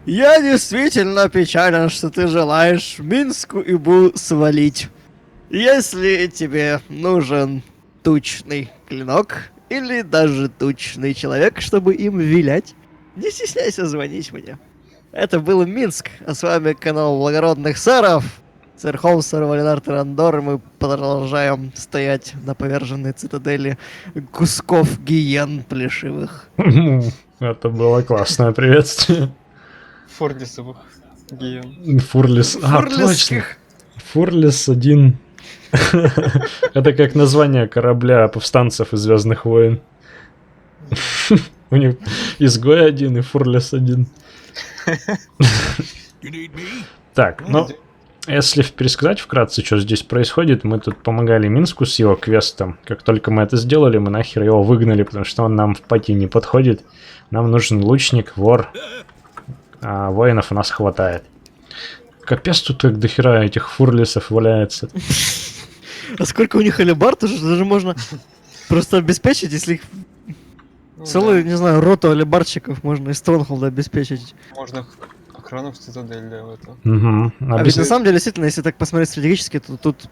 Я действительно печален, что ты желаешь Минску и Бу свалить. Если тебе нужен тучный клинок или даже тучный человек, чтобы им вилять, не стесняйся звонить мне. Это был Минск, а с вами канал Благородных Сэров. Сэр Холмс, сэр Валинар Терандор, и мы продолжаем стоять на поверженной цитадели кусков гиен плешивых. Это было классное приветствие. Фордисовых гиен. Фурлис. А, точно. Фурлисских. Фурлис 1. Это как название корабля повстанцев из Звездных войн. У них изгой 1 и Фурлис 1. Так, ну, если пересказать вкратце, что здесь происходит, мы тут помогали Минску с его квестом. Как только мы это сделали, мы нахер его выгнали, потому что он нам в пати не подходит. Нам нужен лучник, вор, а воинов у нас хватает. Капец, тут как дохера этих фурлисов валяется. А сколько у них алибард, уже даже можно просто обеспечить, если их целую, не знаю, роту алибарщиков можно из Стронхолда обеспечить. Можно охрану в цитадель, да, в это. Угу. А ведь на самом деле, действительно, если так посмотреть стратегически, то тут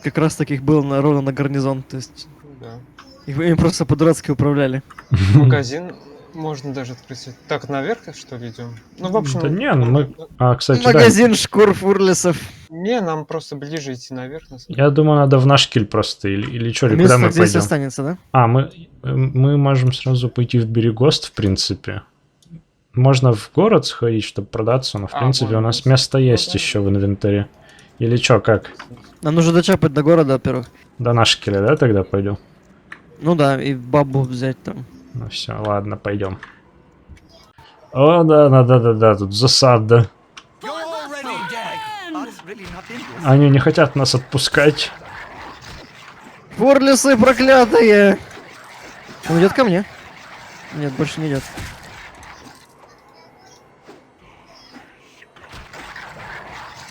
как раз таких было ровно на гарнизон, то есть Да. им просто по-дурацки управляли. Магазин можно даже открыть. Так, наверх, что ли, идем? Ну, в общем... Да не, ну мы... А, кстати, да. Магазин шкур фурлисов. Не, нам просто ближе идти наверх. На самом деле. Я думаю, надо в наш киль просто, или что, или куда Место мы здесь пойдем? останется, да? А, мы можем сразу пойти в Берегост, в принципе. Можно в город сходить, чтобы продаться, но в принципе у можно нас в- место ну есть да. еще в инвентаре. Или чё, как? Нам нужно дочапать до города, во-первых. До Нашкеля, да, тогда пойдем? Ну да, и бабу взять там. Ну все, ладно, пойдем. О, да, тут засада. Они не хотят нас отпускать. Фурлисы проклятые! Он идет ко мне. Нет, больше не идет.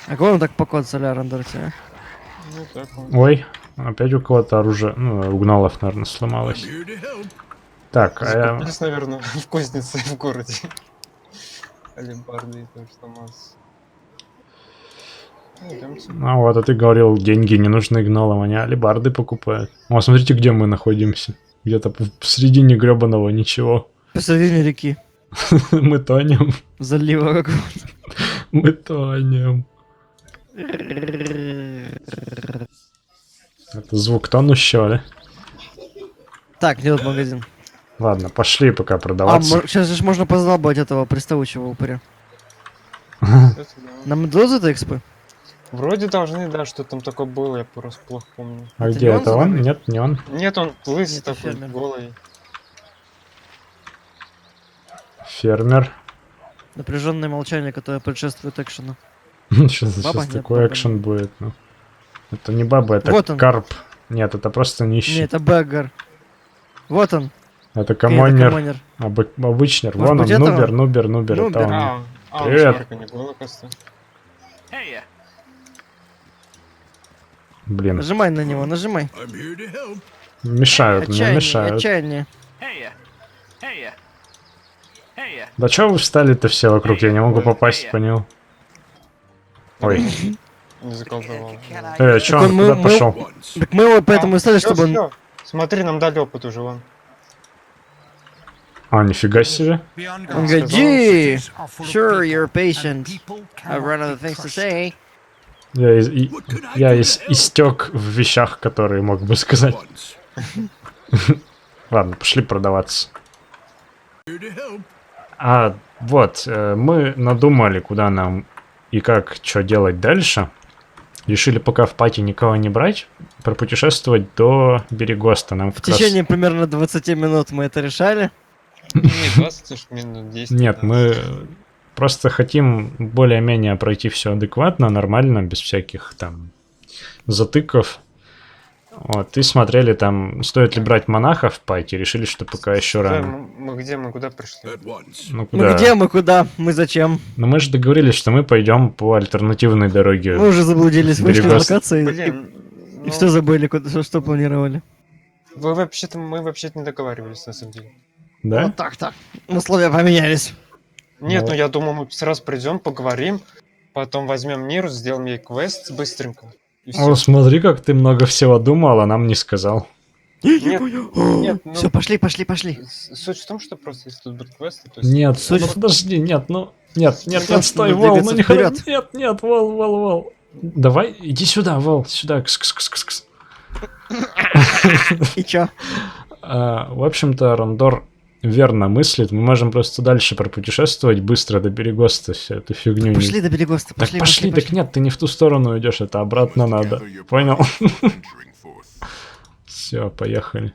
А кого он так покоцали, Арандерти, а? Ну, так вот. Ой, опять у кого-то оружие, ну, у гнолов, наверное, сломалось. Так, а я... Закупились, наверное, в кузнице в городе. Алибарды и то, что у нас. Ну, идемте. А вот, а ты говорил, деньги не нужны гнолам, они алибарды покупают. О, смотрите, где мы находимся. Где-то в середине гребаного ничего. Посередине реки. Мы тонем. Залива какого-то. Мы тонем. Это звук тонущего, да? Так, где тут магазин? Ладно, пошли пока А, продаваться. сейчас же можно позалбать этого приставучего упыря. Кстати, да. Нам дадут это экспы? Вроде должны, да, что там такое было, я просто плохо помню. А это где не он это он? злобный? Нет, не он. Нет, он лысый Это такой, фермер. голый. Фермер. Напряженное молчание, которое предшествует экшену. Сейчас Баба? Нет, такой баба экшен нет. будет. Ну. Это не баба, это Вот он. карп. Нет, это просто нищий. Не, это Бэггар. Вот он. Это Это коммонер. коммонер. Обычнер. Может Вон он, быть, это нубер, он? нубер. Нубер. Это он. Он Привет. шмарка не голый, кажется. Блин, Нажимай на него, нажимай. мешают, мне Отчаяние, мешают. отчаяние. Да чё вы встали-то все вокруг? Я не могу попасть по нему. Ой. Не заколдовал. Чё Так он он- куда мы- пошел? Так мы его поэтому и стали, чтобы он... Всё. Смотри, нам дали опыт уже, вон. А, нифига себе. Он говорит, gee, sure, you're patient. I've run out of things to say. Я истек в вещах, которые мог бы сказать. Ладно, пошли продаваться. А вот, мы надумали, куда нам и как, что делать дальше. Решили пока в пати никого не брать, пропутешествовать до Берегоста. Нам В как раз... течение примерно 20 минут мы это решали. Не, 20 минут, 10. Нет, мы просто хотим более-менее пройти все адекватно, нормально, без всяких там затыков. Вот, и смотрели там, стоит ли брать монахов в пати, решили, что пока еще Да, рано. мы где, мы куда пришли? Ну Мы где, мы куда, мы зачем? Но мы же договорились, что мы пойдем по альтернативной дороге. Мы уже заблудились, вышли из Берегост. локации Блин, и ну, все забыли, что планировали. мы вообще-то не договаривались, на самом деле. Да? Вот так-то. Условия поменялись. Нет, Ну. ну я думаю, мы сразу придем, поговорим, потом возьмем Ниру, сделаем ей квест быстренько. И О, все. смотри, как ты много всего думал, а нам не сказал. Нет, нет, ну- Все, пошли, пошли, пошли. Суть в том, что просто если тут будут квесты, то есть... Нет, Суть ну в- подожди, нет, ну... Нет, нет, Просто стой, надо Вол, ну двигаться не хоро- вперед. Нет, нет, Вол. Давай, иди сюда, Вол, сюда. Кс-кс-кс-кс. И чё? В общем-то, Рондор верно мыслит. Мы можем просто дальше пропутешествовать быстро до Берегоста, всю эту фигню. Пошли до Берегоста, Так пошли, так нет, ты не в ту сторону идешь, это обратно надо. Понял? Все, поехали.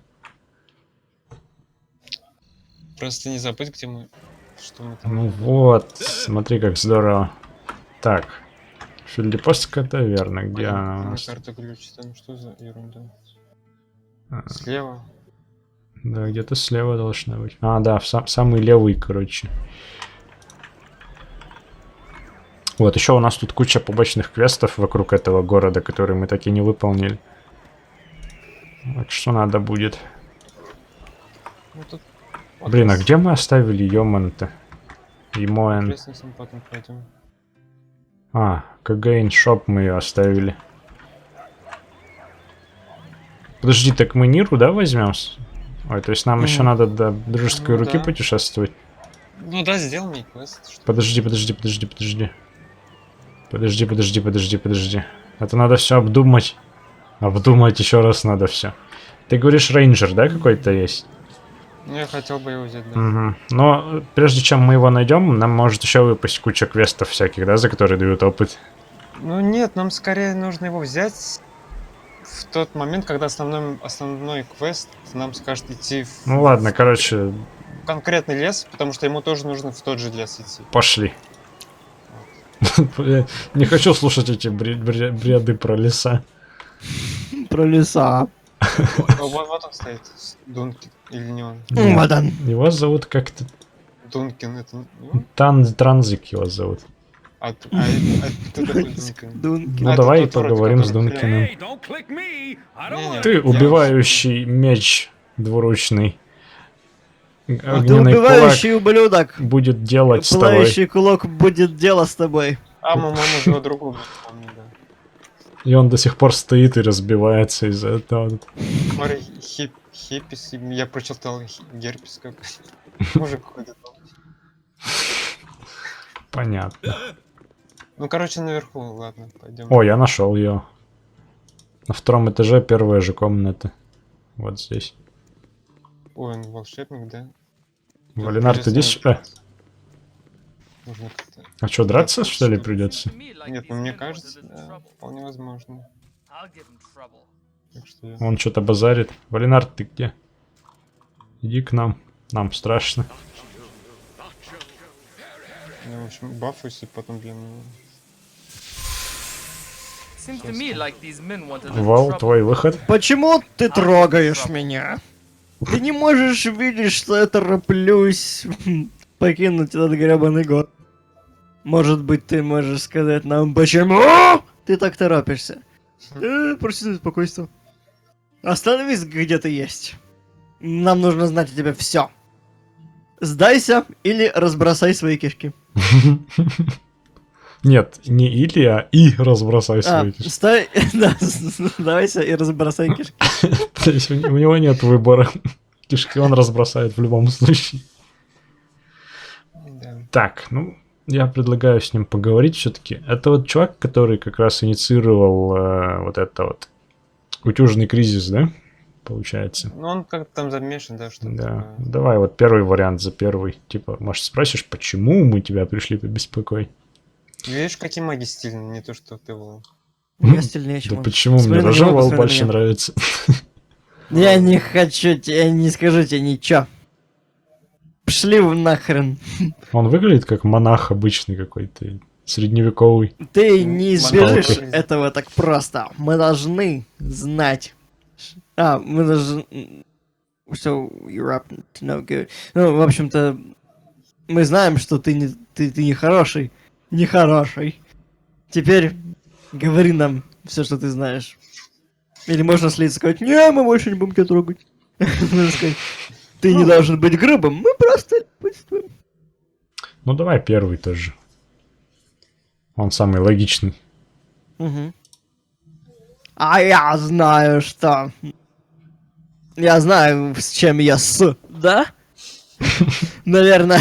Просто не забыть, где мы... Что мы там... Ну вот, смотри, как здорово. Так, Филиппостка, это верно, где она у На нас? карта ключ, там что за ерунда? А, Слева. Да, где-то слева должна быть. А, да, самый левый, короче. Вот, еще у нас тут куча побочных квестов вокруг этого города, которые мы так и не выполнили. Вот что надо будет. Ну, тут... вот Блин, а нас где мы оставили Йоман-то? Йомоэн. лестницам потом пойдем. А, Кагейн Шоп мы ее оставили. Подожди, так мы Ниру, да, возьмем? Ой, то есть нам еще надо до дружеской Ну руки да. путешествовать? Ну да, сделал мне квест. Что... Подожди. Это надо все обдумать. Обдумать еще раз надо все. Ты говоришь, рейнджер, да, какой-то есть? Ну я хотел бы его взять, да. Угу. Но прежде чем мы его найдем, нам может еще выпасть куча квестов всяких, да, за которые дают опыт. Ну нет, нам скорее нужно его взять в тот момент, когда основной квест нам скажет идти в Ну ладно, короче, конкретный лес, потому что ему тоже нужно в тот же лес идти. пошли. Я не хочу слушать эти бреды про леса. Про леса. Вот он стоит, Дункин, или не он? Вот он. Его зовут как-то... Дункин, это не он? Транзик его зовут. А кто такой Дункин? Дункин. Ну это давай тот вроде, поговорим с который Дункиным. Hey, don't click me. I don't Не-не. want Ты Я- убивающий меч двуручный. А ты Огненный кулак убивающий ублюдок. будет делать с тобой. Пылающий кулак будет дело с тобой. А, мы можем его другого помнить, да. И он до сих пор стоит и разбивается из-за этого. Смотри, хиппис, я прочитал герпес как мужик ходит. Понятно. Ну, короче, наверху, ладно, пойдем. О, я нашел ее. На втором этаже первая же комната. Вот здесь. Ой, он волшебник, да? Валинар, ты иди сюда. Нужно как-то... А что, драться, что ли, придется? Нет, ну мне кажется, да, вполне возможно. Так что я... Он что-то базарит. Валинар, ты где? Иди к нам. Нам страшно. Я, в общем, бафуюсь и потом, блин... Seems to me like these men wanted Вал, твой выход. Почему ты трогаешь меня? Ты не можешь видеть, что я тороплюсь покинуть этот гребаный город. Может быть, ты можешь сказать нам, почему ты так торопишься? Прости за спокойствие. Остановись, где ты есть. Нам нужно знать о тебе все. Сдайся или разбросай свои кишки. Нет, не или, а и разбросай свои кишки. Стой, да, сдайся и разбросай кишки. То есть у него нет выбора. Кишки он разбросает в любом случае. Да. Так, ну, я предлагаю с ним поговорить все-таки. Это вот чувак, который как раз инициировал вот это вот утюжный кризис, да? Получается. Ну, он как-то там замешан, да, что-то Да. такое. Давай вот первый вариант за первый. Типа, может, спросишь, почему мы тебя пришли побеспокоить? Видишь, какие маги стильные, не то, что ты был. Я стильнее, чем Да он. почему? Смотри Мне на даже него, Вал посмотри на больше меня. нравится. Я не хочу, я не скажу тебе ничего. Пшли вы нахрен. Он выглядит как монах обычный какой-то, средневековый. Ты не избежишь Монголы. этого так просто. Мы должны знать. Мы должны... So, you're up to no good. Ну, в общем-то, мы знаем, что ты не хороший. Не хороший. Теперь говори нам все, что ты знаешь. Или можно слиться и сказать, не, мы больше не будем тебя трогать. Можно сказать, ты не должен быть грубым, мы просто любопытствуем. Ну давай первый тоже. Он самый логичный. Мгм. А я знаю, что... Я знаю, с чем я да? Наверное,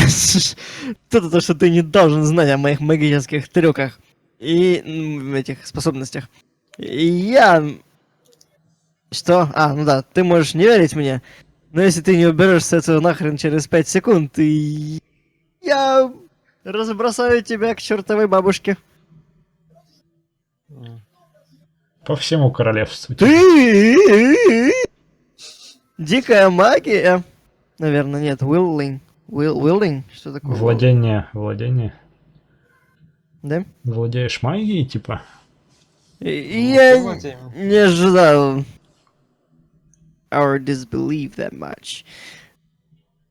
то, что ты не должен знать о моих магических трюках и этих способностях. И я... Что? А, ну да, ты можешь не верить мне, но если ты не уберешься этого нахрен через 5 секунд, и я разбросаю тебя к чертовой бабушке. По всему королевству. Ты! Дикая магия. Наверное, нет. Willing. Willing? Что такое? Владение. Да? Владеешь магией, типа? И я владеем. не ожидал. Our disbelief that much.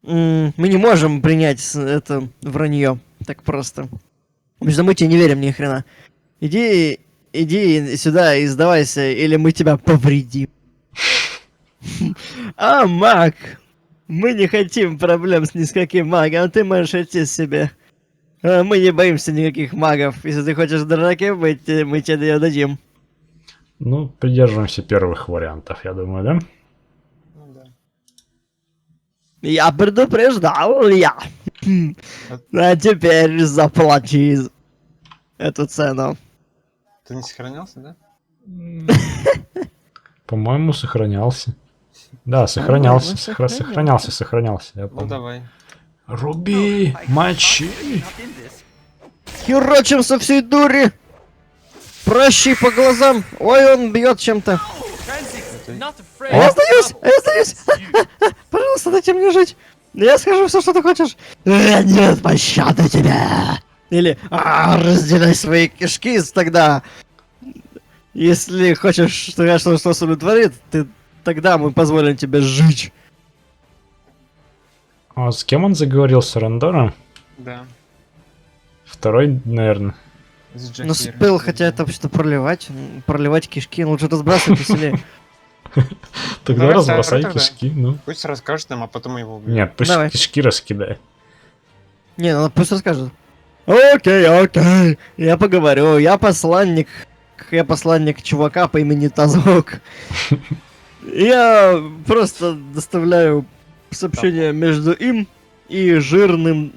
Мы не можем принять это вранье так просто. Потому что мы тебе не верим ни хрена. Иди сюда и сдавайся, или мы тебя повредим. А, маг! Мы не хотим проблем с ни с каким магом, ты можешь идти себе. Мы не боимся никаких магов. Если ты хочешь драки, мы тебе ее дадим. Ну, придерживаемся первых вариантов, я думаю, да? Ну да. Я предупреждал, я. А теперь заплати эту цену. Ты не сохранялся, да? По-моему, сохранялся. Да, сохранялся. По-моему, Сохранялся. Я Ну помню. давай. Руби, мочи. Херочим со всей дури. Прощи по глазам. Ой, он бьет чем-то. Not afraid. Я сдаюсь. Пожалуйста, дайте мне жить. Я скажу все, что ты хочешь. Нет пощады тебе. Или разделяй свои кишки тогда. Если хочешь, что я что с тобой творит, тогда мы позволим тебе жить. А с кем он заговорил? С Рандором? Да. Второй, наверное. С Ну, Джакиром. спел, хотя это вообще-то проливать кишки, лучше разбрасывать веселее. Тогда Давай разбросай второй тогда. кишки, ну. Пусть расскажет нам, а потом мы его убьем. Нет, пусть Давай. кишки раскидает. Не, ну пусть расскажет. Окей. Я поговорю. Я посланник чувака по имени Тазок. Я просто доставляю сообщение между им и жирным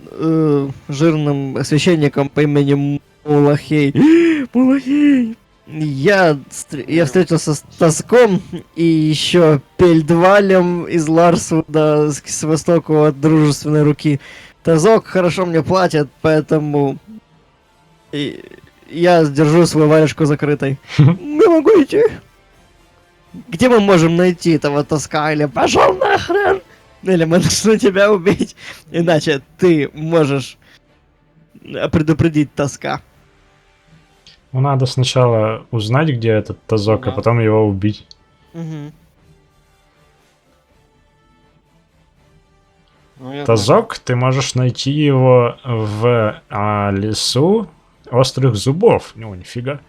священником по имени Мулахей. Мулахей! Я встретился с Таском и еще Пельдвалем из Ларсвуда с востоку от дружественной руки. Тазок хорошо мне платит, поэтому я держу свою варежку закрытой. Я могу идти. Где мы можем найти этого Таска? Или пошел нахрен! Или мы должны тебя убить, иначе ты можешь предупредить Таска. Ну, надо сначала узнать, где этот Тазок, Да. а потом его убить. Мгм. Ну, я Тазок, ты можешь найти его в лесу острых зубов. Ну, нифига.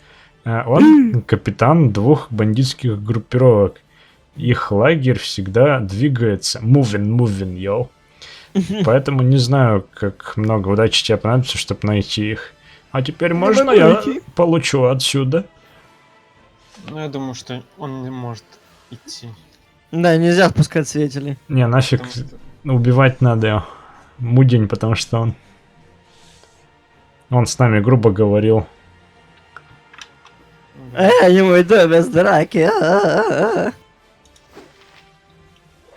Он капитан 2 бандитских группировок. Их лагерь всегда двигается. Moving, йоу. Поэтому не знаю, как много удачи тебе понадобится, чтобы найти их. А теперь можно могу я найти. получу отсюда? знаю. Ну, я думаю, что он не может идти. Да, нельзя впускать свидетелей. Не, нафиг. Потому что... Убивать надо Мудень, потому что он с нами грубо говорил. Я не уйду без драки.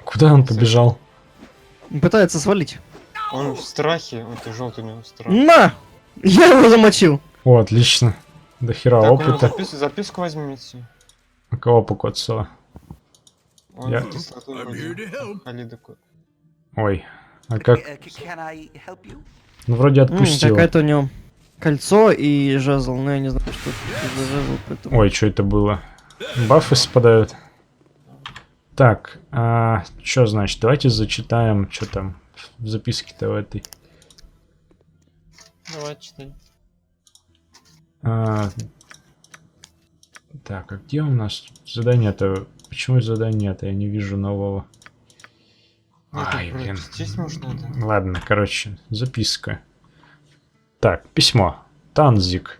Куда он побежал? Пытается свалить. Он в страхе, это желтый у него страх. На! Я его замочил. О, отлично. До хера Так, у него опыта. записку возьмите. У кого покоцало? Он Я- в кислоту вроде. Халида ко- Ой. А как? Can I help you? Ну, вроде отпустил. Какое-то у него кольцо и жезл. Но я не знаю, что это за жезл. Поэтому... Ой, что это было? Бафы спадают. Так, что значит? Давайте зачитаем, что там в записке-то в этой. Давай, читай. Так, а где у нас задание-то? Почему задание-то? Я не вижу нового. Ну, Ай, тут блин. прочесть, может, надо. Ладно, короче, записка. Так, письмо. Танзик.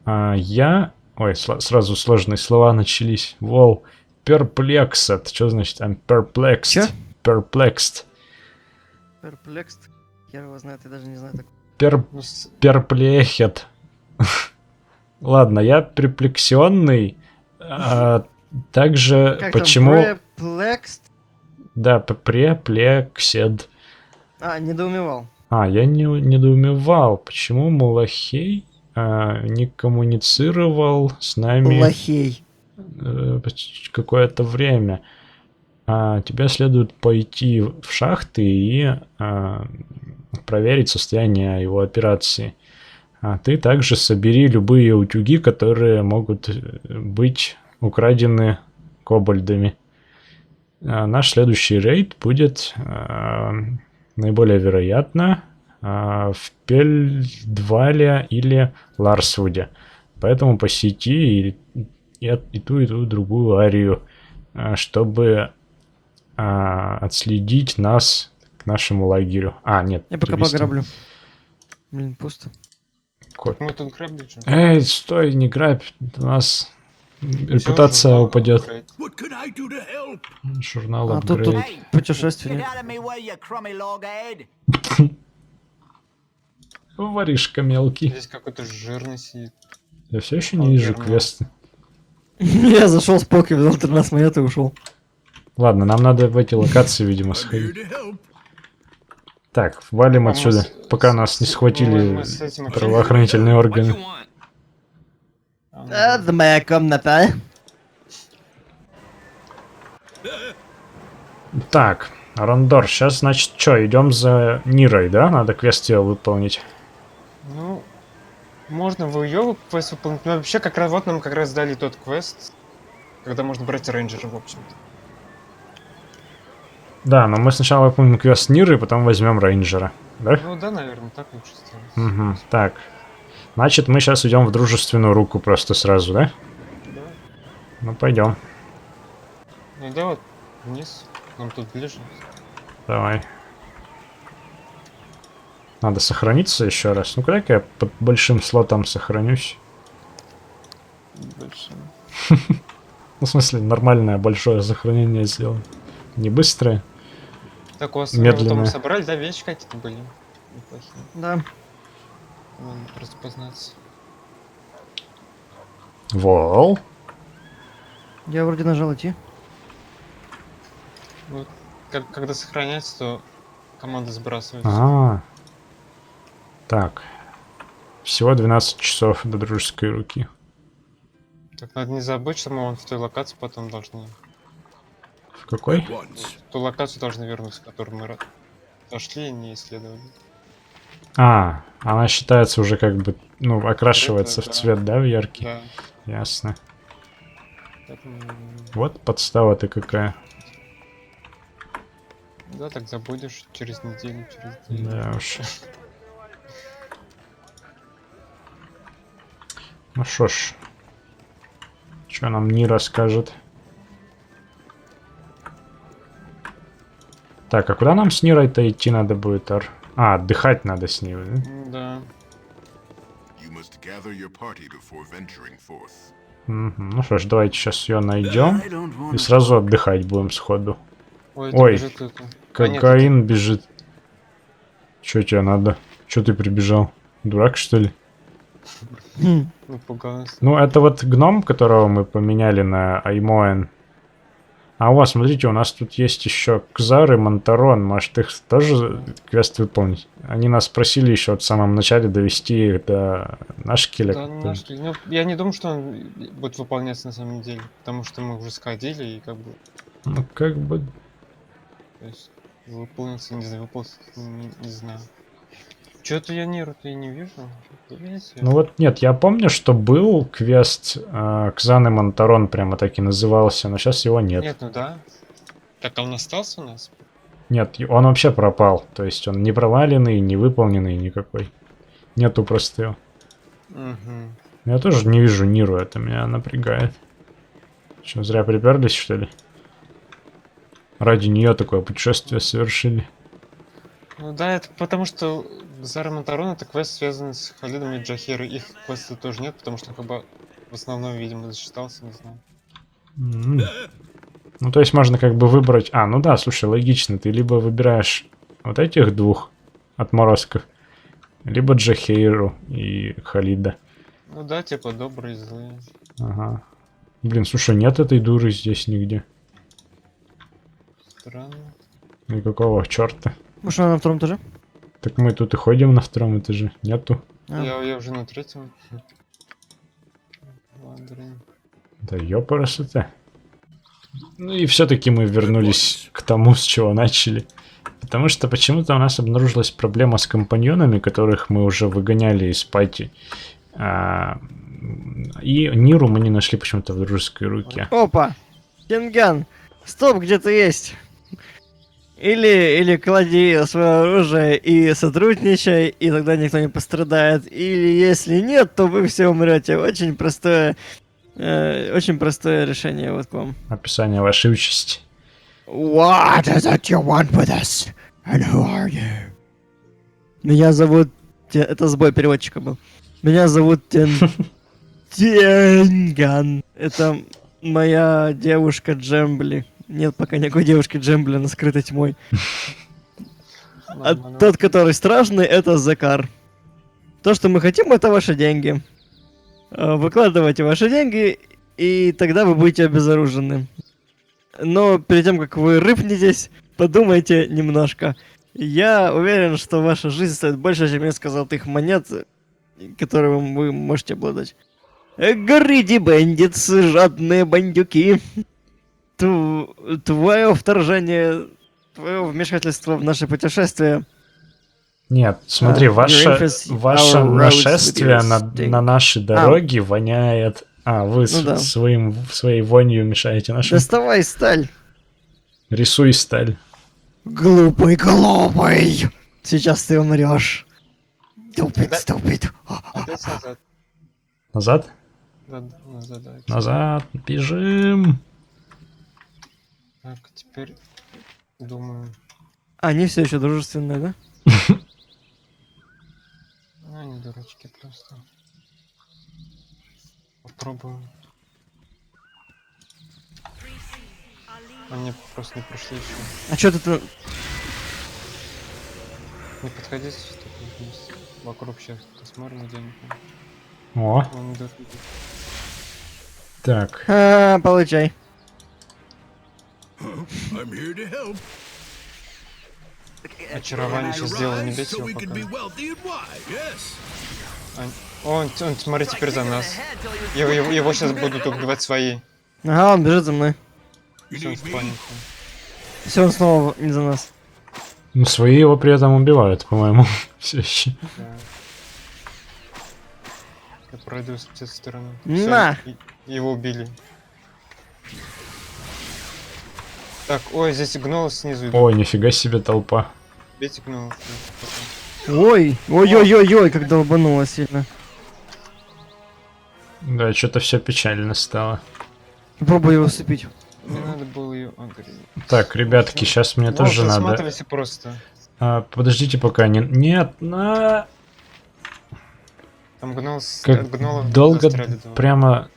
Я... Ой, сразу сложные слова начались. Вол. Perplexed. Что значит? I'm perplexed. Чё? Perplexed. Perplexed. Хер его знает, я даже не знаю так. Ну, Перплехет. Ладно, я перплексионный. Также Как почему... там? Perplexed? Да, преплексед. Недоумевал. Я недоумевал, почему Малахей не коммуницировал с нами Лохей. какое-то время. Тебе следует пойти в шахты и проверить состояние его операции. Ты также собери любые утюги, которые могут быть украдены кобальдами. Наш следующий рейд будет наиболее вероятно в Пельдвале или Ларсвуде. Поэтому посети и ту другую арию, чтобы отследить нас к нашему лагерю. Нет. Я пока привести. пограблю. Блин, пусто. Кот. мы тут грабли что? Эй, стой, не грабь. У нас репутация упадет. What can I do to help? Журнал Тут апгрейд. Get путешественник. out of me way, you crummy loghead. Воришка мелкий. Здесь какой-то жирный сидит. Я все еще не вижу Верно. квесты. Я зашел с поки, взял 13 монет и ушел. Ладно, нам надо в эти локации, видимо, сходить. to help. Так, валим Мы отсюда, пока нас не схватили мы с этим правоохранительные What органы. you want? Это моя комната. Так, Рондор, сейчас, значит, что, идем за Нирой, да? Надо квест ее выполнить. Ну, можно в ее квест выполнить. Но вообще, как раз вот нам как раз дали тот квест, когда можно брать рейнджера, в общем-то. Да, но мы сначала выполним квест Ниры, потом возьмем рейнджера. Да? Ну да, наверное, так лучше сделать. Угу, так. Значит, мы сейчас идем в дружественную руку просто сразу, да? Да. Ну, пойдем. Ну да, вот вниз. Нам тут ближе. Давай. Надо сохраниться еще раз. Ну, куда я под большим слотом сохранюсь? Больше. Ну, в смысле, нормальное большое сохранение сделать. Не быстрое. Так, у вас Медленно. мы собрали, да, вещи какие-то были неплохие. Да. Надо распознаться. Вол. Я вроде нажал идти. Вот, когда сохраняется, то команда сбрасывается. Так. Всего 12 часов до дружеской руки. Так, надо не забыть, что мы вон в той локации потом должны... В какой? Once. В ту локацию должны вернуться, которую мы дошли и не исследовали. Она считается уже как бы, ну, окрашивается Это, в да. цвет, да, в яркий? Да. Ясно. Поэтому... Вот подстава-то какая. Да, так забудешь через неделю, через неделю. Да уж. Ну шо ж. Чё нам Нира скажет? Так, а куда нам с Нирой-то идти надо будет, Ар? Отдыхать надо с ней, да? Да. You must gather your party before venturing forth. Мгм. Ну что ж, давайте сейчас ее найдем I don't и want сразу отдыхать будем сходу. Ой, Ой, бежит кто-то. Кокаин бежит. Чё тебе надо? Чё ты прибежал? Дурак, что ли? Напугался. Ну, это вот гном, которого мы поменяли на Аймоэн. А у вас, смотрите, у нас тут есть еще Кзар и Монтарон. Может, их тоже квест выполнить? Они нас просили еще в самом начале довести их до Нашкеля. Да, нашли. Ну, я не думаю, что он будет выполняться на самом деле. Потому что мы уже сходили и как бы... Ну, как бы... То есть, выполнился, не знаю, выполнился, не знаю. Чё-то я Ниру-то и не вижу. Видите? Ну вот нет, я помню, что был квест Кзан и Монтарон, прямо так и назывался, но сейчас его нет. Нет, ну да. Так, а он остался у нас? Нет, он вообще пропал. То есть он не проваленный, не выполненный никакой. Нету просто его. Угу. Я тоже не вижу Ниру, это меня напрягает. Что, зря приперлись, что ли? Ради нее такое путешествие совершили. Ну да, это потому что Зара Монтарон это квест, связанный с Халидом и Джахирой. Их квеста тоже нет, потому что как бы в основном, видимо, засчитался, не знаю. М. Ну, то есть можно как бы выбрать... А, ну да, слушай, логично. Ты либо выбираешь вот этих двух отморозков, либо Джахейру и Халида. Ну да, типа добрые, злые. Ага. Блин, слушай, нет этой дуры здесь нигде. Странно. Ну и какого черта? Может, она на втором этаже? Так мы тут и ходим на втором этаже. Нету. А. Я уже на третьем. Ладно. Да ёпарасоте. Ну и все-таки мы вернулись к тому, с чего начали. Потому что почему-то у нас обнаружилась проблема с компаньонами, которых мы уже выгоняли из пати. И Ниру мы не нашли почему-то в дружеской руке. Опа! Кинган! Стоп, где-то есть! Или клади свое оружие и сотрудничай, и тогда никто не пострадает. Или если нет, то вы все умрете. Очень простое решение вот к вам. Описание вашей участи. What is it you want with us? And who are you? Меня зовут... Это сбой переводчика был. Меня зовут Тенган. Это моя девушка Джембли. Нет пока никакой девушки Джембли, она скрыта тьмой. А тот, который страшный, это Закар. То, что мы хотим, это ваши деньги. Выкладывайте ваши деньги, и тогда вы будете обезоружены. Но перед тем, как вы рыпнетесь, подумайте немножко. Я уверен, что ваша жизнь стоит больше, чем несколько золотых монет, которыми вы можете обладать. Гриди бандитс, жадные бандюки. Твое вторжение, твое вмешательство в наше путешествие. Нет, смотри, your ваше interest, ваше our roads нашествие with your на sting. наши дороги воняет... вы Ну да. своей вонью мешаете нашим... Доставай сталь. Рисуй сталь. Глупый. Сейчас ты умрешь. Ступид. Опять назад. Назад? Да, назад, да. Назад. Бежим. Так, теперь думаю. Они все еще дружественные, да? Они дурачки просто. Попробуем. Они просто не пришли еще. А чё ты... Не подходите, что вместе. Вокруг сейчас посмотрим, где-нибудь. О, Он идет. так. Получай. I'm here to help. Очарование сейчас сделал, не бейте So его we can be пока. wealthy and wise. Yes. Он, смотри, теперь за нас. Его сейчас будут убивать свои. Ага, он бежит за мной. You Все, он need me? спанит. Все, он снова не за нас. Ну, свои его при этом убивают, по-моему. Все еще. Да. Я пройду с этой стороны. На! Всё, его убили. Так, ой, здесь гнол снизу идут. Ой, нифига себе толпа. Бейте гнола. Ой, как долбануло сильно. Да, что-то все печально стало. Попробуй его усыпить. Не надо было ее агрить. Так, ребятки, сейчас мне тоже надо... Сматывайся просто. Подождите пока, нет, Там гнол как от гнолов долго застряли два. прямо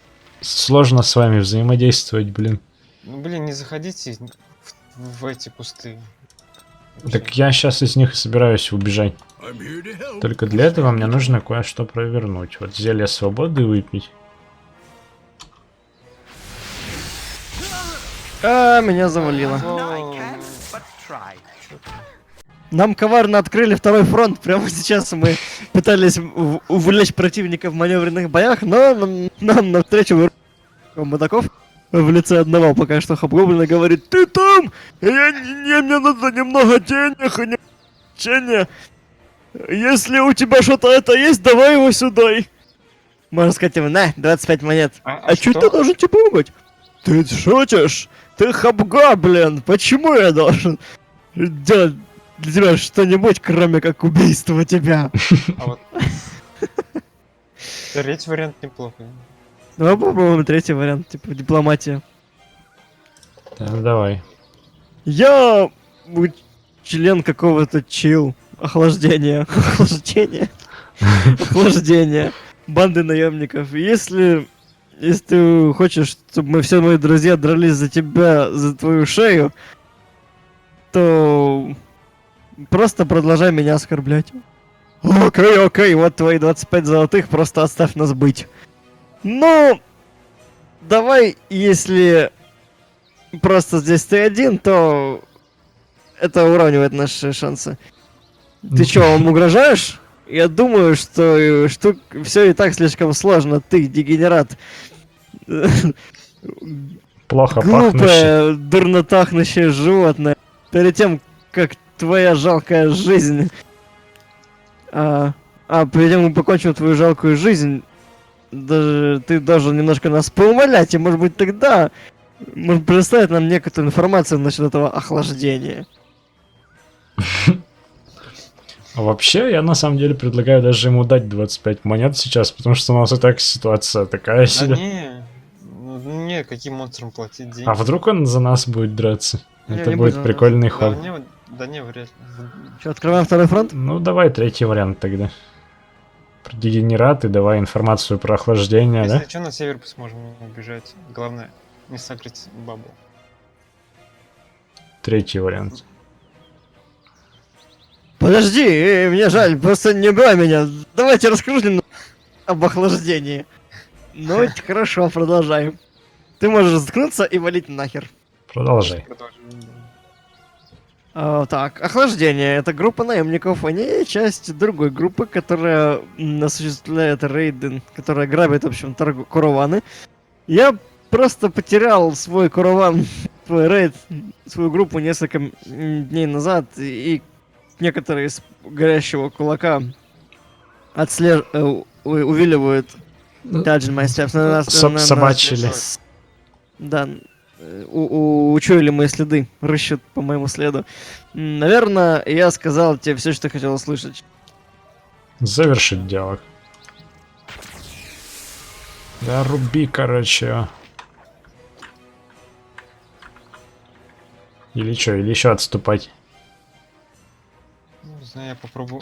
сложно с вами взаимодействовать, блин. Ну блин, не заходите в эти кусты. Так я сейчас из них и собираюсь убежать. I'm here to help. Только для этого мне нужно кое-что провернуть. Вот зелье свободы выпить. Меня завалило. О, But try. Нам коварно открыли второй фронт. Прямо сейчас мы пытались увлечь противника в маневренных боях, но нам навстречу мудаков в лице одного пока что хабгоблина говорит: ты там? Мне надо немного денег и не общения. Если у тебя что-то это есть, давай его сюда. Можно сказать ему: на, 25 монет. А чё ты должен тебе помогать? Ты шутишь? Ты хабгоблин. Почему я должен делать для тебя что-нибудь, кроме как убийства тебя? А вот. Третий вариант неплохо. Давай попробуем третий вариант, типа дипломатия. Так, давай. Я член какого-то чил. охлаждение. Охлаждение. Охлаждение. Банды наемников. Если ты хочешь, чтобы все мои друзья дрались за тебя, за твою шею, то просто продолжай меня оскорблять. Окей, вот твои 25 золотых, просто оставь нас быть. Ну, давай, если просто здесь ты один, то это уравнивает наши шансы. Ты чё, вам угрожаешь? Я думаю, что все и так слишком сложно. Ты дегенерат. Плохо пахнущий. Глупое, дурнотахнущее животное. Перед тем, как твоя жалкая жизнь... перед тем, как покончил твою жалкую жизнь, даже ты должен немножко нас поумолять, и может быть тогда может предоставить нам некоторую информацию насчет этого охлаждения. А вообще, я на самом деле предлагаю даже ему дать 25 монет сейчас, потому что у нас и так ситуация такая Да себе. не, каким монстрам платить деньги? А вдруг он за нас будет драться? Не, Это не будет буду. прикольный Да, ход. вряд ли. Что, открываем второй фронт? Ну, давай третий вариант тогда. Про дегенераты, давай информацию про охлаждение, да? Если что, на север сможем убежать. Главное, не сагрить бабу. Третий вариант. Подожди, мне жаль, просто не убивай меня. Давайте расскажу немного об охлаждении. Ну, хорошо, продолжаем. Ты можешь заткнуться и валить нахер. Продолжай. Продолжим. Так, охлаждение. Это группа наемников. Они часть другой группы, которая осуществляет рейды, которая грабит, в общем, караваны. Я просто потерял свой караван, свой рейд, свою группу несколько дней назад, и некоторые из горящего кулака увиливают Judging My Steps на нас. Собачили. Да, учуяли мои следы, рыщут по моему следу. Наверное, я сказал тебе все, что хотел услышать. Завершить диалог. Да руби, короче. Или что, или еще отступать? Не знаю, я попробую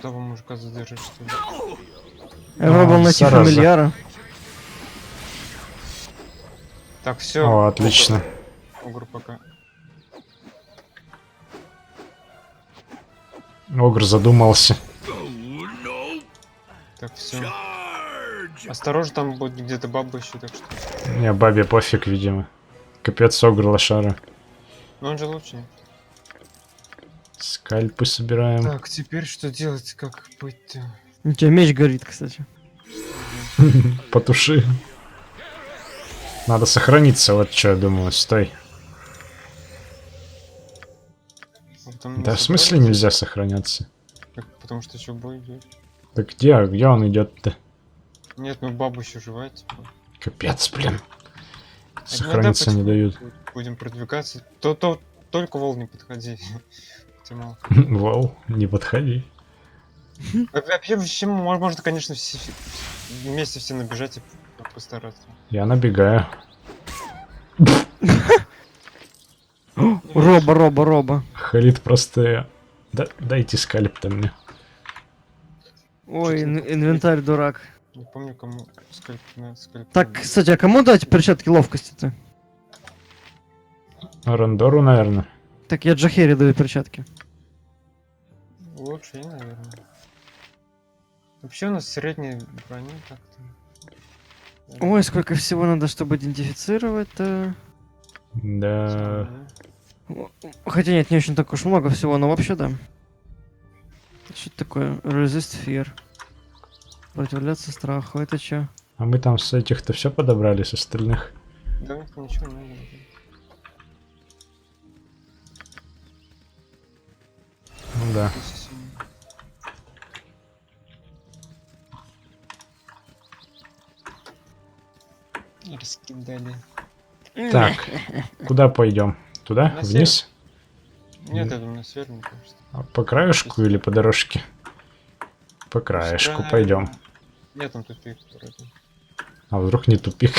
того мужика задержать, что ли. Я пробовал найти зараза. фамильяра. Так, все. О, отлично. Огр пока. Огр задумался. Так, все. Осторожно, там будет где-то баба еще, так что. Не, бабе пофиг, видимо. Капец, Огр лошара. Но он же лучше. Скальпы собираем. Так, теперь что делать? Как быть-то? У тебя меч горит, кстати. Потуши. Надо сохраниться, вот что я думаю. Стой. Вот там Да не в смысле собрались? нельзя сохраняться? Так, потому что еще бой идет. Да где он идет-то? Нет, ну баба еще живая, типа. Капец, блин. Иногда Сохраниться не дают. Будем продвигаться. То только вол не подходи. Тимал. Вау, не подходи. Вообще, можно, конечно, вместе все набежать и постараться. Я набегаю. Роба. Халид просто... Дайте скальп-то мне. Ой, инвентарь дурак. Не помню, кому скальп. Так, кстати, а кому дать перчатки ловкости-то? Рандору, наверное. Так я Джахери даю перчатки. Лучше, наверное. Вообще у нас средняя броня как-то. Ой, сколько всего надо, чтобы идентифицировать-то. Да. Хотя нет, не очень так уж много всего, но вообще да. Что это такое? Resist fear. Сопротивляться страху, это чё? А мы там с этих-то все подобрали, с остальных. Да у них ничего не надо. Ну да. Раскидали. Так, куда пойдем? Туда? На Вниз? Нет, я думаю, на север, мне кажется. А по краешку или по дорожке? По краешку Правильно. пойдем. Нет, там тупик вроде. А вдруг не тупик?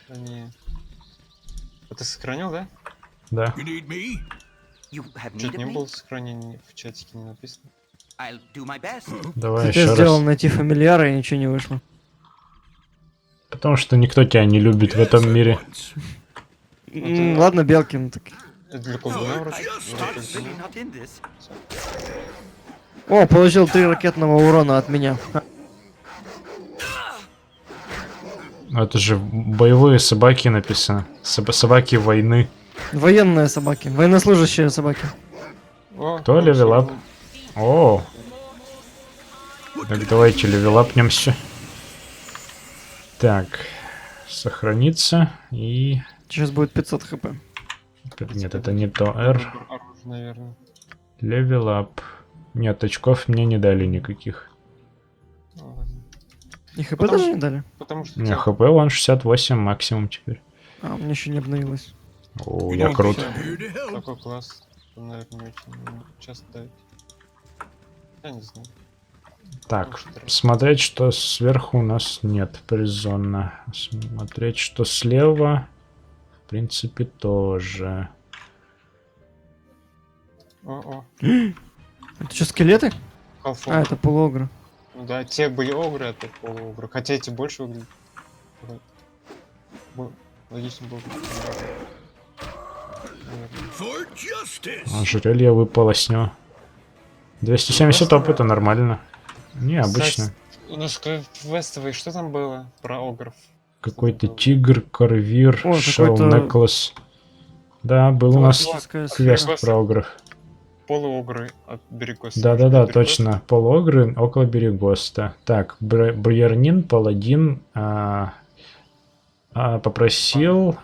Да не. А ты сохранил, да? Да. You need me? You have need Чё-то of не me? было сохранения в чатике, не написано. I'll do my best. Давай Ты еще сделал раз. найти фамильяра, и ничего не вышло. Потому что никто тебя не любит в этом мире. Ладно, Белкин. Так. Это для колдуна вроде. Heart's really not in this. О, получил 3 ракетного урона от меня. Это же боевые собаки написано. Собаки войны. Военные собаки. Военнослужащие собаки. О, Кто вообще, левелап? О! Так, давайте левелапнемся. Так. Сохраниться и... Сейчас будет 500 хп. Нет, это не то. R. Оружие, наверное. Левелап. Нет, очков мне не дали никаких. Ну, ладно. И хп Потому даже не дали? Потому что... Не, тебя- хп вон 68 максимум теперь. А, у меня еще не обновилось. О, я крут. Here to help. Такой класс. Он, наверное, не очень часто дает. Я не знаю. Так, смотреть, что сверху у нас нет призона. Смотреть, что слева, в принципе, тоже. О, Это что, скелеты? халфу. А, это полуогры. Ну да, те были огры, а тут полуогры. Хотя эти больше выглядят. Логично было бы. Наверное. For justice. Ожерелье выпало с него. 270 опыта, нормально. Необычно. Кстати, у нас квестовый, что там было про огров? Какой-то тигр, корвир, О, шел какой-то- неклас. Да, был у нас Творческая квест сфера. про огров. Полуогры от Берегоста. Да-да-да, Берегоста. точно. Полуогры около Берегоста. Так, Брьернин, паладин, попросил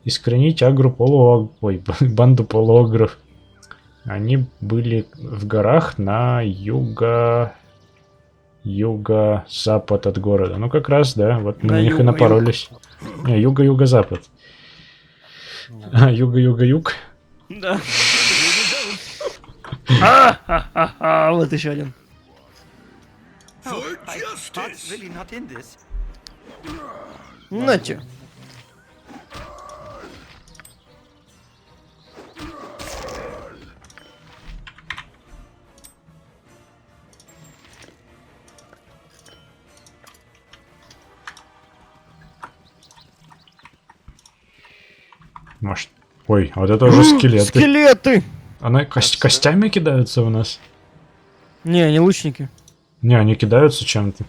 искоренить агру Ой, банду полуогров. Они были в горах на юго-запад от города. Ну, как раз, да, вот мы На на них и юго-юг. напоролись. Не, юго-юго-запад. Да. Юго-юго-юг. Да. Вот еще один. For Heart's justice. really not in this. Нате. Может. Ой, вот это уже скелеты. Скелеты! Она костями кидаются у нас? Не, они лучники. Не, они кидаются чем-то.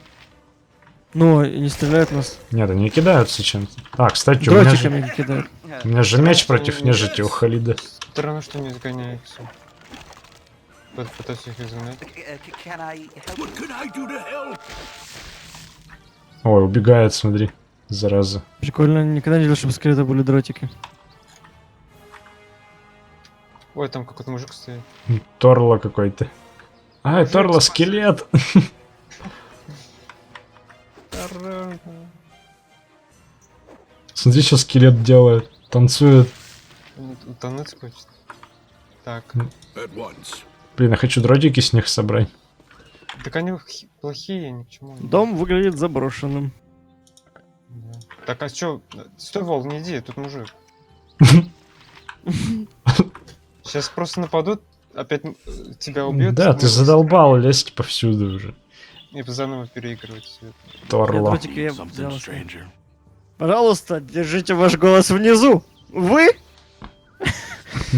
Ну, и не стреляют в нас. Нет, они кидаются чем-то. А, кстати, у меня, же, Дротиками кидают. у меня же меч против нежити у Халида. Странно, что не изгоняются. Пытаюсь их изгнать. Can I help? What can I do to help? Ой, убегает, смотри. Зараза. Прикольно, никогда не видел, чтобы скелеты были дротики. Ой, там какой-то мужик стоит. Торло какой-то. Ай, Торло, скелет! Смотри, что скелет делает. Танцует. Он утонуть хочет. Так. At once. Блин, я хочу дротики с них собрать. Так они плохие, ни к чему. Дом выглядит заброшенным. Да. Так, а чё? Стой, Вол, не иди, тут мужик. Сейчас просто нападут, опять тебя убьют. Да, ты задолбал лезть повсюду уже. И заново переигрывать все это. Я Торло. дротики я взял. Пожалуйста, держите ваш голос внизу. Вы?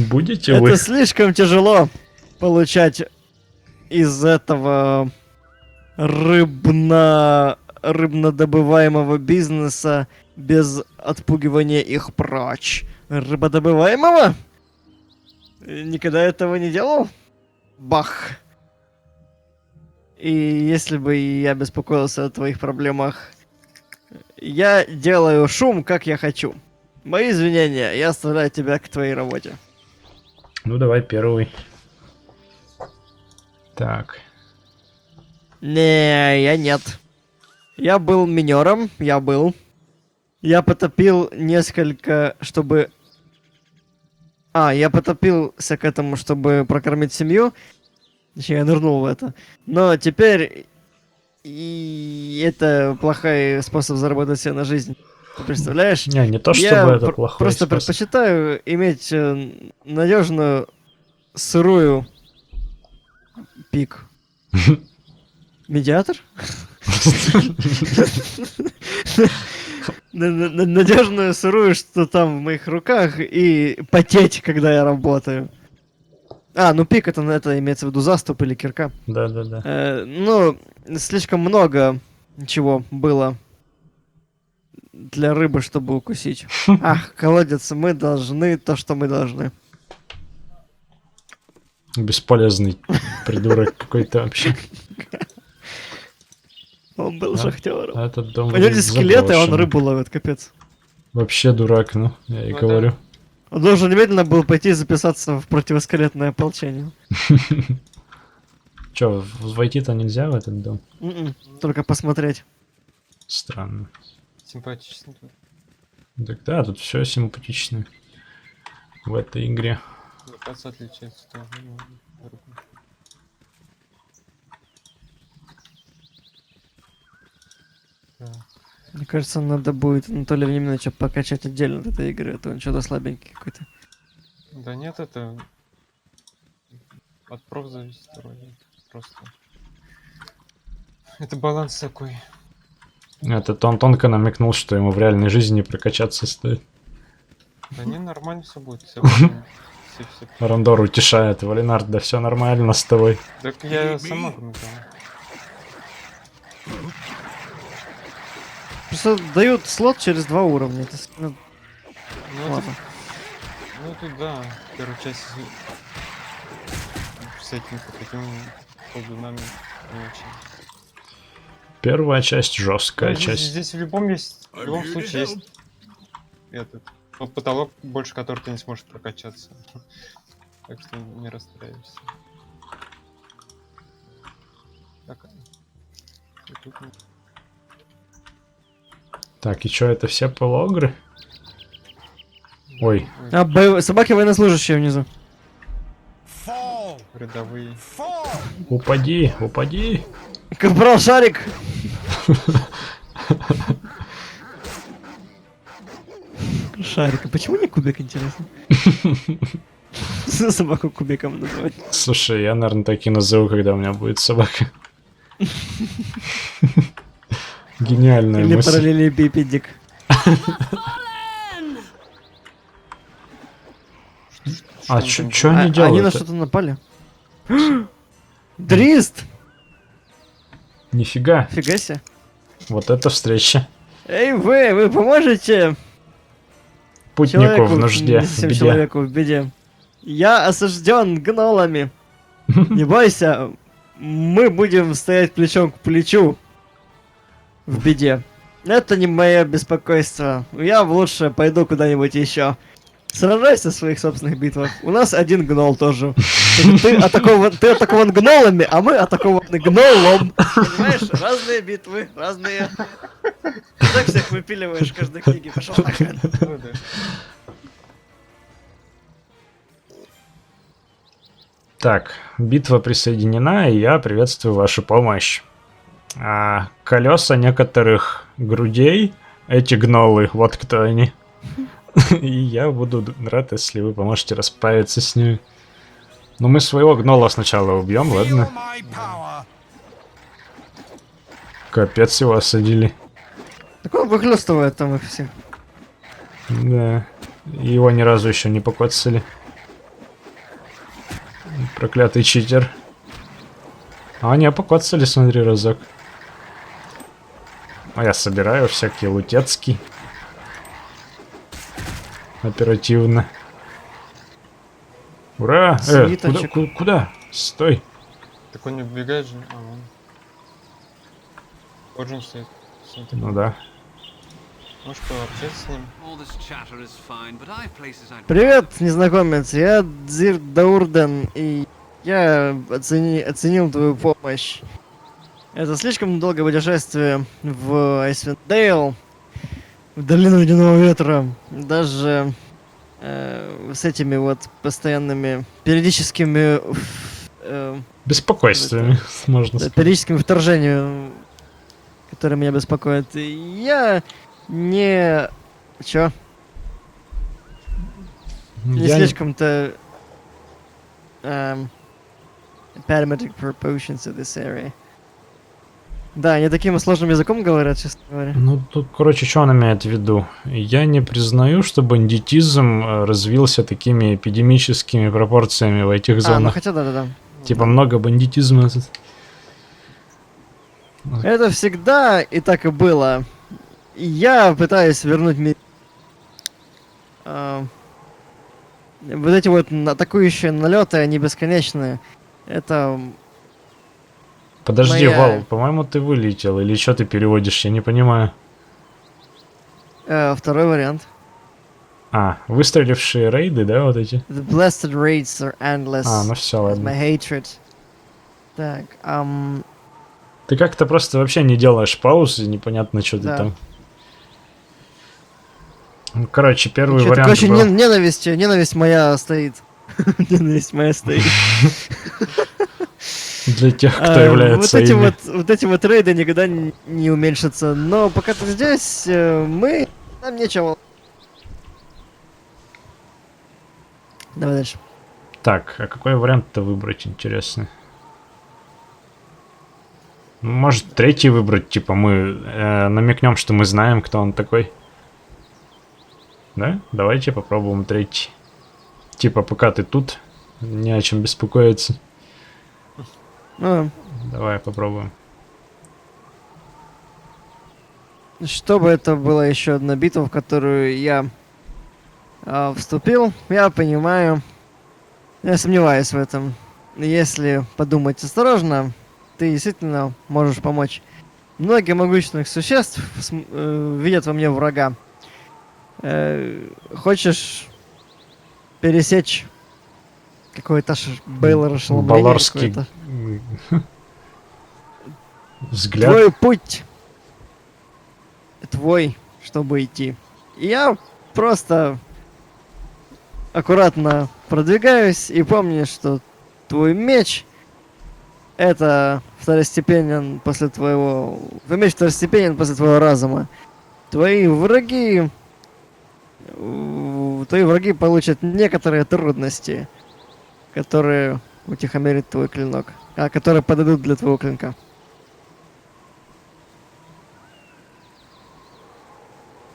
Будете вы? Это слишком тяжело получать из этого рыбнодобываемого бизнеса без отпугивания их прочь. Рыбодобываемого? Никогда этого не делал? Бах. И если бы я беспокоился о твоих проблемах, я делаю шум, как я хочу. Мои извинения, я оставляю тебя к твоей работе. Ну, давай первый. Так. Не, я нет. Я был минером, я Я потопил несколько, чтобы... я потопился к этому, чтобы прокормить семью. Точнее, я нырнул в это. Но теперь... И это плохой способ заработать себе на жизнь. Ты представляешь? Не то Я чтобы это плохой просто способ. предпочитаю иметь надежную сырую пик. Медиатор? Надежную сырую, что там в моих руках, и потеть, когда я работаю. А, ну пик это имеется в виду заступ или кирка. Да-да-да. Ну, слишком много чего было для рыбы, чтобы укусить. Ах, колодец, мы должны то, что мы должны. Бесполезный придурок какой-то вообще. Он был Да. шахтером. А этот дом У него здесь скелеты, а он заброшенный. рыбу ловит, капец. Вообще дурак, ну, я и Ну да. говорю. Он должен немедленно был пойти записаться в противоскелетное ополчение. Чё, войти-то нельзя в этот дом? Только посмотреть. Странно. Симпатично. Так да, тут все симпатично в этой игре. Локация отличается тоже. Ну, руку. Так. Мне кажется, надо будет Анатолия Вениаминовича покачать отдельно от этой игры, а то он что-то слабенький какой-то. Да нет, это от проф зависит вроде. Просто. Это баланс такой. Этот он тонко намекнул, что ему в реальной жизни прокачаться стоит. Да не, нормально все будет. Все. Рандор утешает. Валинард, да все нормально с тобой. Так я сама комментал. Просто дают слот через 2 уровня. Это, ну, Ну, ладно. ну тут да, первую часть с этим такими колдунами не очень. Первая часть жесткая Ну, здесь, часть. здесь в любом случае есть этот вот потолок, больше которого ты не сможешь прокачаться. Так что не расстраивайся. Так. И тут Так, и что, это все полуогры? Ой. А собаки военнослужащие внизу. рядовые. Упади, упади. Капрал Шарик! Шарик, а почему не кубик, интересно? Собаку кубиком называть. Слушай, я, наверное, так и назову, когда у меня будет собака. Гениальная Или мысль. параллелепипедик. А он там чё А, они делают? они на что-то напали. Дрист! Нифига. Фига себе. Вот это встреча. Эй, вы поможете Путнику человеку, в нужде, в всем беде. человеку в беде. Я осажден гнолами. Не бойся, мы будем стоять плечом к плечу в беде. Это не мое беспокойство. Я лучше пойду куда-нибудь еще. Сражайся в своих собственных битвах. У нас один гнол тоже. Ты атакован гнолами, а мы атакованы гнолом. Понимаешь? Разные битвы, разные. Ты так всех выпиливаешь в каждой книге. Пошел нахрен. Ну да. Так, битва присоединена, и я приветствую вашу помощь. Колеса некоторых грудей, эти гнолы, вот кто они. И я буду рад, если вы поможете расправиться с ними. Но мы своего гнола сначала убьем, ладно? Капец, его осадили. Так он выхлестывает там их всех. Да. И его ни разу еще не покоцали. Проклятый читер. А они покоцали, смотри, разок. А я собираю всякие лутецкие. Оперативно. Ура! Свиточек. Куда? Стой! Так он не убегает же. А, он. Вот же он стоит. Ну да. Можешь пообщаться с ним. All this chatter is fine, but I have places I'd Привет, незнакомец. Я Дзир Даурден, и я оценил твою помощь. Это слишком долгое путешествие в Айсвинд Дейл, в долину Ледяного Ветра, даже с этими вот постоянными периодическими Беспокойствами, можно да, сказать. периодическими вторжениями, которые меня беспокоят. И я не... Чё? Не Я- слишком-то parametric proportions of this area. Да, они таким сложным языком говорят, честно говоря. Ну, тут, короче, что он имеет в виду? Я не признаю, что бандитизм развился такими эпидемическими пропорциями в этих Ну зонах. хотя да-да-да. Типа много бандитизма тут. Это всегда и так и было. И я пытаюсь вернуть мир. Вот эти вот атакующие налеты, они бесконечные. Это Подожди, моя- Вал, по-моему, ты вылетел. Или что ты переводишь? Я не понимаю. второй вариант. А, выстрелившие рейды, да, вот эти? The blasted raids are endless. Ну все, As ладно. my hatred. Так, Ты как-то просто вообще не делаешь паузы, непонятно, что ты Да. там. Ну, короче, первый чё, так вариант очень был... ненависть моя стоит. Ненависть моя стоит. Для тех, кто А, является ими. вот эти вот рейды никогда не уменьшатся. Но пока ты здесь, нам нечего. Давай дальше. Так, а какой вариант-то выбрать, интересно? Ну, может, третий выбрать, типа мы намекнем, что мы знаем, кто он такой. Да? Давайте попробуем третий. Типа, пока ты тут, не о чем беспокоиться. Ну, Давай попробуем. чтобы это была еще одна битва, в которую я вступил, я понимаю. Я сомневаюсь в этом. Если подумать осторожно, ты действительно можешь помочь. Многие могущественных существ видят во мне врага. Хочешь пересечь какой-то Бейлор ошеломление Балорский какое-то? взгляд. Твой путь твой, чтобы идти. И я просто аккуратно продвигаюсь и помни, что твой меч это второстепенен после твоего... Твой меч второстепенен после твоего разума. Твои враги получат некоторые трудности, которые утихомирят твой клинок, которые подойдут для твоего клинка.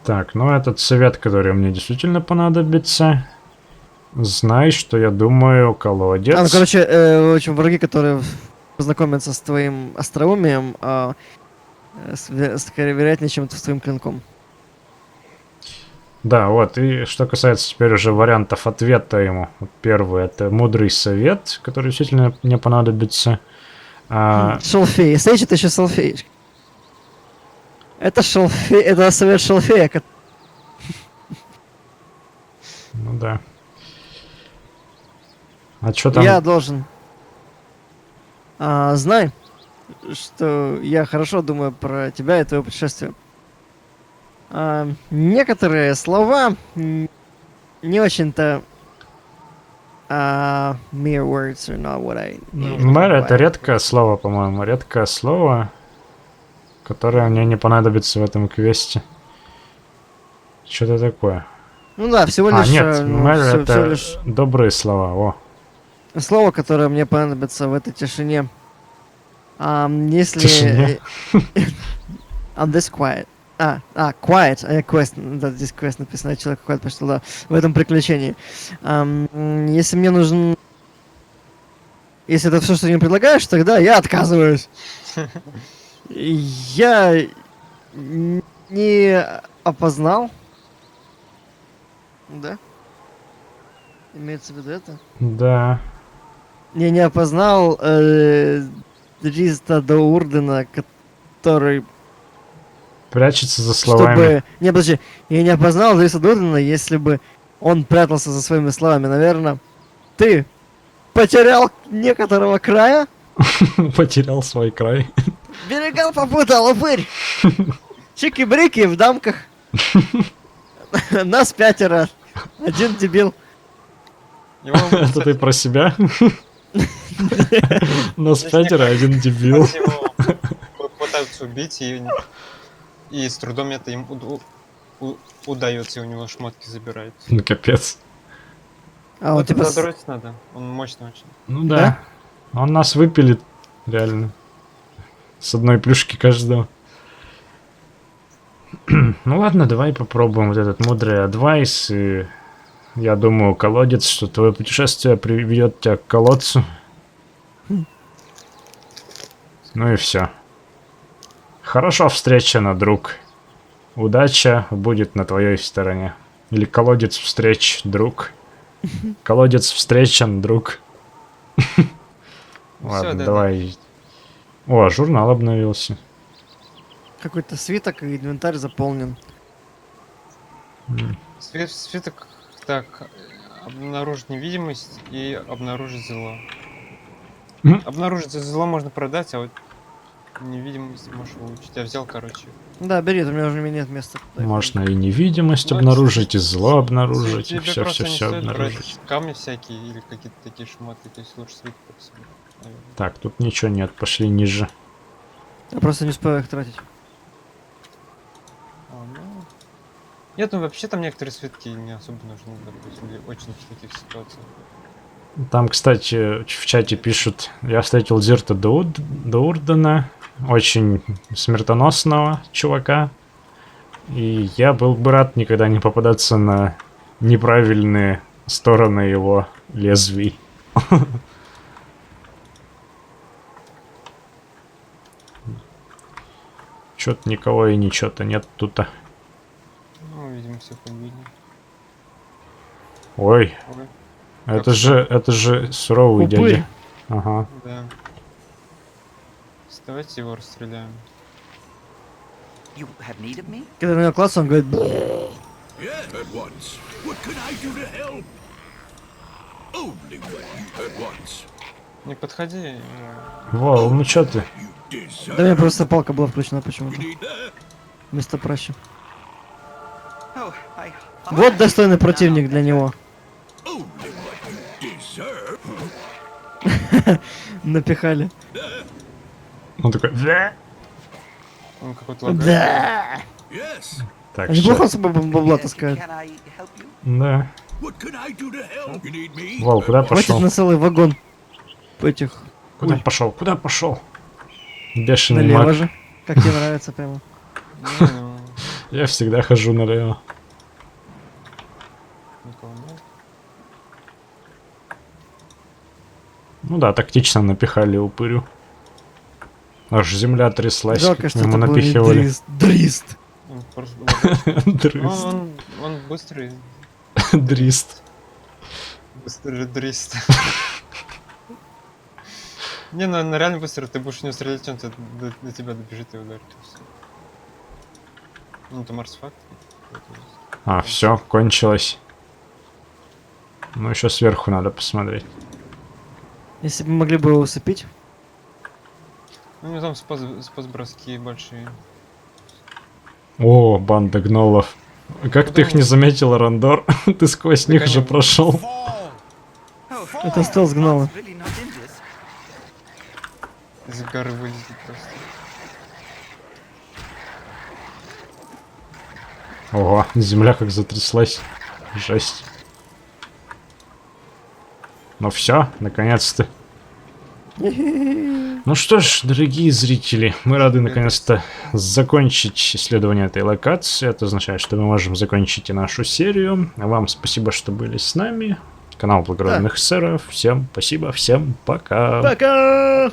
Так, ну этот совет, который мне действительно понадобится. Знай, что я думаю, колодец. Ну, короче, в общем, враги, которые познакомятся с твоим остроумием, скорее вероятнее, чем с твоим клинком. Да, вот, и что касается теперь уже вариантов ответа ему. Вот первый, это мудрый совет, который действительно мне понадобится. Шалфей. Сейдж это еще шалфей. Это шалфей, это совет шалфея. Ну да. А что там? Я должен. Знай, что я хорошо думаю про тебя и твое путешествие. Некоторые слова не очень-то mere words are not what I usually Мэр это buy. редкое слово, по-моему. Редкое слово, которое мне не понадобится в этом квесте. Что-то такое. Ну да, всего лишь, Нет, мэр всё это лишь добрые слова. О. слово, которое мне понадобится в этой тишине. Если... Тишине? On this quiet. Quiet. Quest. Да, здесь quest написано, человек quiet пошел, да. В этом приключении. Если мне нужен... Если это все, что ты мне предлагаешь, тогда я отказываюсь. Я не опознал. Да? Имеется в виду это? Да. Я не опознал Дриста до Урдена, который... Прячется за словами. Чтобы... Не, подожди. Я не опознал Дриста до Урдена, если бы он прятался за своими словами. Наверное, ты потерял некоторого края? Потерял свой край. Берега попутал, упырь! Чики-брики в дамках. Нас 5. Один дебил. Его, Это ты про себя? Нас 5, один дебил. его пытаются убить, и с трудом это им удается, и у него шмотки забирают. Ну капец. А он Вот типа... задротить надо. Он мощный очень. Ну да. Он нас выпилит, реально. С одной плюшки каждого. Ну ладно, давай попробуем вот этот мудрый адвайс. И я думаю, колодец, что твое путешествие приведет тебя к колодцу. Ну и все. Хорошо встречено, друг. Удача будет на твоей стороне. Или колодец встреч, друг. Колодец встречен, друг. Ладно, да, давай. О, журнал обновился. Какой-то свиток и инвентарь заполнен. Свиток. Так, обнаружить невидимость и обнаружить зло. Обнаружить зло можно продать, а вот невидимость можешь выучить. Я взял, короче. Да, бери, у меня уже нет места. куда их Можно и невидимость Ну, обнаружить, и зло обнаружить, и Тебе просто не все стоит обнаружить. брать камни всякие или какие-то такие шмоты, то есть лучше свиток себе, наверное. Так, тут ничего нет, пошли ниже. ходить. Я просто не успеваю их тратить. Ну... Нет, ну вообще там некоторые свитки не особо нужны, допустим, для очень в таких ситуациях. Там, кстати, в чате пишут, я встретил Зирта Даурдена, очень смертоносного чувака. И я был бы рад никогда не попадаться на неправильные стороны его лезвий. Чё-то никого и ничего-то нет тут. Ну, видимо, всех убили. Ой, Ой, это же суровый Упырь. дядя. Ага. да. Давайте его расстреляем. You have need of me? Когда на него класс, он говорит... Yes, at once. What can I do to help? Only when at once. Не подходи. Вау, ну чё ты? Да у меня просто палка была включена почему-то. Need that? Вместо пращи. Oh, I... Вот достойный противник для него. Only what you deserve. Напихали. Он такой... «Бля». Он какой-то лагает. Да. Yes. Так, А неплохо щас. с собой бабла таскает. Can I help you? Да. What can I do to help? You need me? Вау, куда Хватит пошел? на целый вагон этих. Куда Ой. пошел? Куда пошел? Бешеный Налево маг. же. Как тебе нравится прямо. Не, ну, Я всегда хожу налево. никого нет. Ну да, тактично напихали упырю. Аж земля тряслась, Жалко, как что ему это был не напихивали. дрист. Дрист. Он просто лагает. Дрист. Он быстрый. Дрист. Быстрый дрист. Не, ну он реально быстро, ты будешь не стрелять, он до тебя добежит и ударит. И всё. Ну, там артефакт. А, все, кончилось. Ну, еще сверху надо посмотреть. Если бы мы могли бы его усыпить. Ну, у него там спас-броски большие. О, банда гнолов. Как ты их не заметил, Рандор? Ты сквозь них же они- прошел. Oh, Это стелс гнола. really not in this. Из горы вылезли просто. Ого, земля как затряслась. Жесть. Ну все, наконец-то. Ну что ж, дорогие зрители, мы рады наконец-то закончить исследование этой локации. Это означает, что мы можем закончить и нашу серию. А вам спасибо, что были с нами. Канал Благородных Сэров. Всем спасибо, всем пока. Пока!